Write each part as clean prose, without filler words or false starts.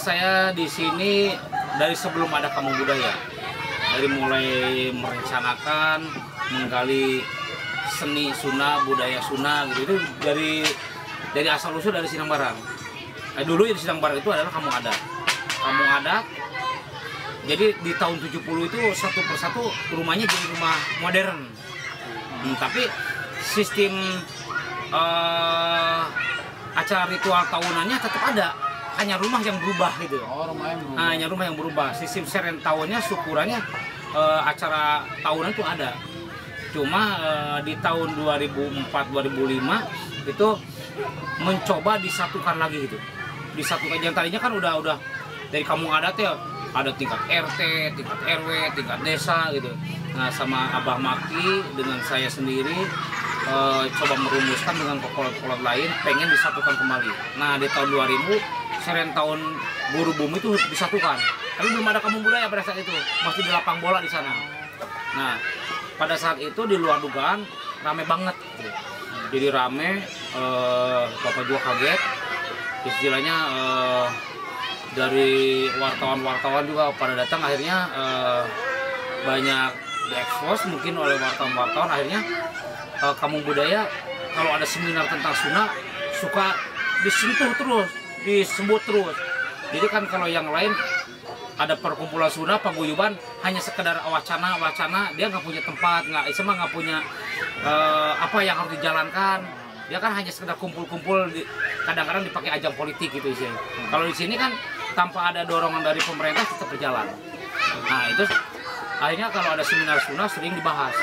saya di sini dari sebelum ada Kampung Budaya. Dari mulai merencanakan, menggali seni Sunda, budaya Sunda gitu. Itu dari asal usul dari Sinang Barang. Dulu di Sinang Barang itu adalah kampung adat. Kampung adat. Jadi di tahun 70 itu satu persatu rumahnya jadi rumah modern. Tapi sistem acara ritual tahunannya tetap ada, hanya rumah yang berubah gitu. Rumah yang berubah. Hanya rumah yang berubah. Sistem serentauannya, syukurannya acara tahunan itu ada. Cuma di tahun 2004-2005 itu mencoba disatukan lagi gitu. Disatukan, yang tadinya kan udah dari kampung adat ya, ada tingkat RT, tingkat RW, tingkat desa gitu. Nah, sama Abah Maki dengan saya sendiri coba merumuskan dengan kokolot-kokolot lain, pengen disatukan kembali. Nah, di tahun 2000 serentauan Guru Bumi itu disatukan. Tapi belum ada Kampung Budaya pada saat itu, masih di lapang bola di sana. Nah, pada saat itu di luar dugaan rame banget gitu. Jadi rame, Bapak juga kaget, istilahnya dari wartawan-wartawan juga pada datang, akhirnya banyak diekspos mungkin oleh wartawan-wartawan. Akhirnya Kampung Budaya kalau ada seminar tentang Sunda suka disentuh terus, disebut terus. Jadi kan kalau yang lain ada perkumpulan Sunda, paguyuban hanya sekedar wacana, dia nggak punya tempat, nggak punya apa yang harus dijalankan. Dia kan hanya sekedar kumpul-kumpul, kadang-kadang dipakai ajang politik gitu sih. Kalau di sini kan tanpa ada dorongan dari pemerintah tetap berjalan. Nah itu akhirnya kalau ada seminar Sunda sering dibahas.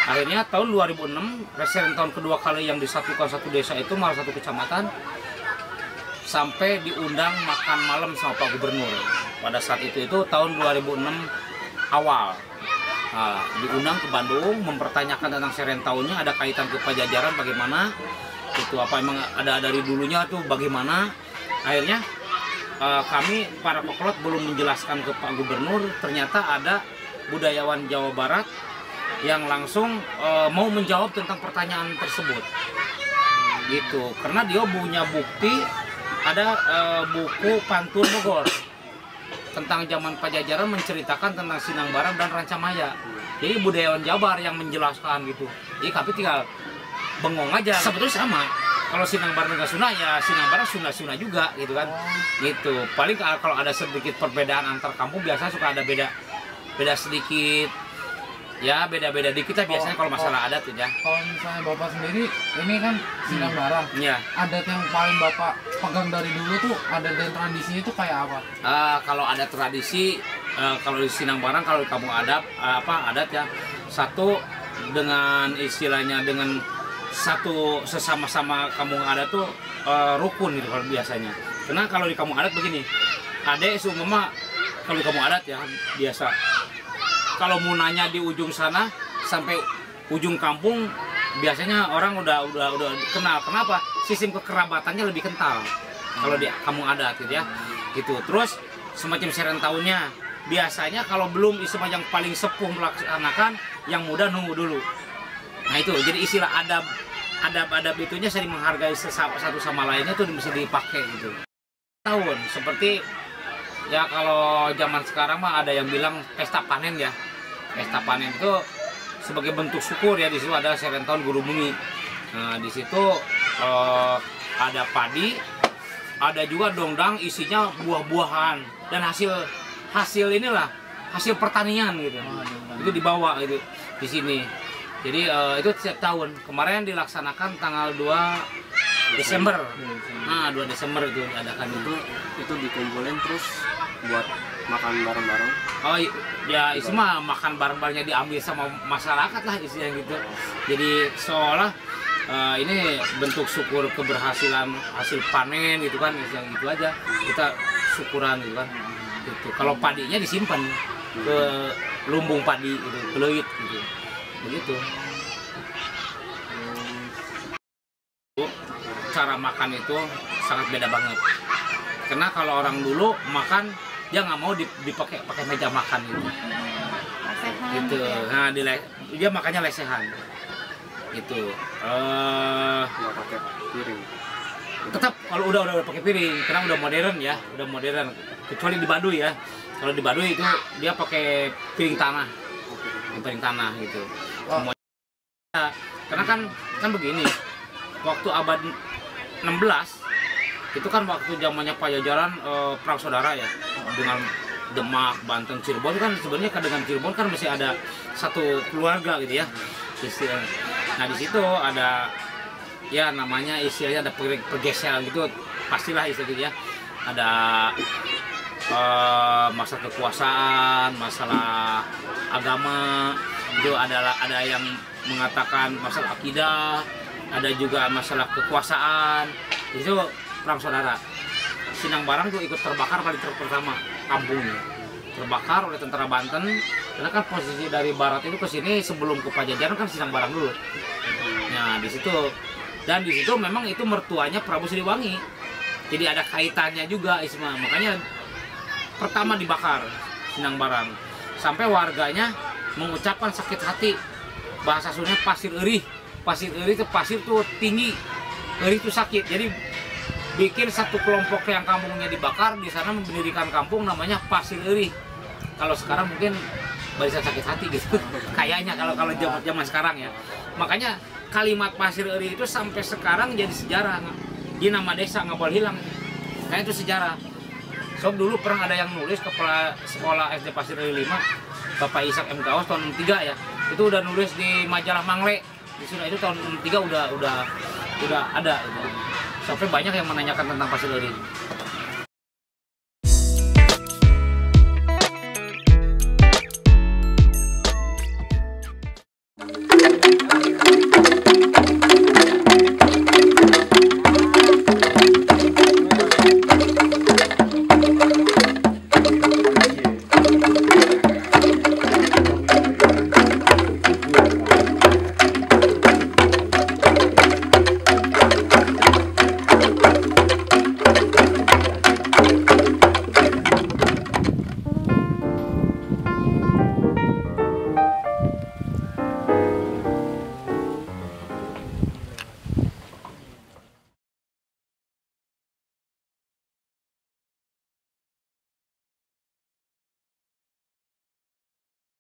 Akhirnya tahun 2006, residen tahun kedua kali yang disatukan satu desa itu, malah satu kecamatan, sampai diundang makan malam sama Pak Gubernur. Pada saat itu tahun 2006 awal. Nah, diundang ke Bandung mempertanyakan tentang serentaunya, ada kaitan ke Pajajaran bagaimana, itu apa emang ada dari dulunya tuh bagaimana. Akhirnya kami para kokolot belum menjelaskan ke Pak Gubernur, ternyata ada budayawan Jawa Barat yang langsung mau menjawab tentang pertanyaan tersebut gitu, karena dia punya bukti, ada buku Pantun Bogor tentang zaman Pajajaran menceritakan tentang Sinang Barang dan Rancamaya. Jadi budayawan Jabar yang menjelaskan gitu. Jadi kami tinggal bengong aja. Sebetulnya sama. Kalau Sinang Barang dengan Sunda ya Sinang Barang Sunda juga gitu kan. Gitu. Paling kalau ada sedikit perbedaan antar kampung biasanya suka ada beda sedikit. Ya beda-beda dikit lah biasanya kalau masalah adat ya. Kalau misalnya Bapak sendiri, ini kan Sinang Barang. Iya. Adat yang paling Bapak pegang dari dulu tuh, adat dan tradisinya itu kayak apa? Kalau ada tradisi, kalau di Sinang Barang, kalau di kampung adat, adat ya, satu dengan istilahnya dengan satu sesama-sama kampung adat tuh rukun gitu kalau biasanya. Karena kalau di kampung adat begini, adek seumpama kalau di kampung adat ya biasa. Kalau mau nanya di ujung sana sampai ujung kampung biasanya orang udah kenal. Kenapa? Sistem kekerabatannya lebih kental kalau di kampung adat gitu ya. Gitu. Terus semacam serentaunya biasanya kalau belum istilah yang paling sepuh melaksanakan, yang muda nunggu dulu. Nah itu jadi istilah adab itunya sering menghargai satu sama lainnya tuh bisa dipakai gitu. Tahun seperti ya kalau zaman sekarang mah ada yang bilang pesta panen ya. Pesta panen itu sebagai bentuk syukur ya, di situ ada serentauan Guru Bumi. Nah di situ ada padi, ada juga dongdang isinya buah-buahan dan hasil inilah hasil pertanian gitu. Itu dibawa gitu di sini. Jadi itu setiap tahun. Kemarin dilaksanakan tanggal 2 Desember. Nah 2 Desember itu diadakan itu dikumpulin terus buat makan bareng-bareng. Oh ya isi mah makan bareng-barengnya diambil sama masyarakat lah isinya gitu. Jadi seolah ini bentuk syukur keberhasilan hasil panen gitu kan, yang gitu aja kita syukuran gitu kan. Gitu. Kalau padinya disimpan ke lumbung padi gitu, ke leuit gitu. Begitu. Cara makan itu sangat beda banget. Karena kalau orang dulu makan dia nggak mau dipakai meja makan gitu. Lesehan Gitu. Nah, dia makannya lesehan. Gitu. Nggak pakai piring. tetap kalau udah pakai piring, karena udah modern ya, udah modern. Kecuali di Baduy ya. Kalau di Baduy itu dia pakai piring tanah, piring tanah gitu. Semuanya. Karena kan begini, waktu abad 16 itu kan waktu zamannya Pajajaran perang saudara ya, dengan Demak, Banten, Cirebon kan sebenarnya dengan Cirebon kan masih ada satu keluarga gitu ya. Nah di situ ada ya namanya istilahnya ada pergeseran gitu, pastilah istilahnya ya. Ada masalah kekuasaan, masalah agama, itu ada yang mengatakan masalah akidah, ada juga masalah kekuasaan. Itu perang saudara. Sinang Barang tuh ikut terbakar paling pertama kampungnya, terbakar oleh tentara Banten. Karena kan posisi dari barat itu ke sini sebelum ke Pajajaran kan Sinang Barang dulu. Nah di situ, dan di situ memang itu mertuanya Prabu Siliwangi, jadi ada kaitannya juga Isma. Makanya pertama dibakar Sinang Barang, sampai warganya mengucapkan sakit hati. Bahasa Sunda pasir eurih. Pasir eurih itu pasir tuh tinggi, eurih itu sakit. Jadi bikin satu kelompok yang kampungnya dibakar, di sana mendirikan kampung namanya Pasir Eurih. Kalau sekarang mungkin barisan sakit hati gitu. Kayaknya kalau zaman sekarang ya. Makanya kalimat Pasir Eurih itu sampai sekarang jadi sejarah. Di nama desa nggak boleh hilang. Kayak itu sejarah. Sob dulu pernah ada yang nulis, kepala sekolah SD Pasir Eurih 5, Bapak Ishak M. Kaos tahun 63 ya. Itu udah nulis di majalah Mangle. Di sana itu tahun 63 udah ada gitu. Sampai banyak yang menanyakan tentang Pasir Eurih.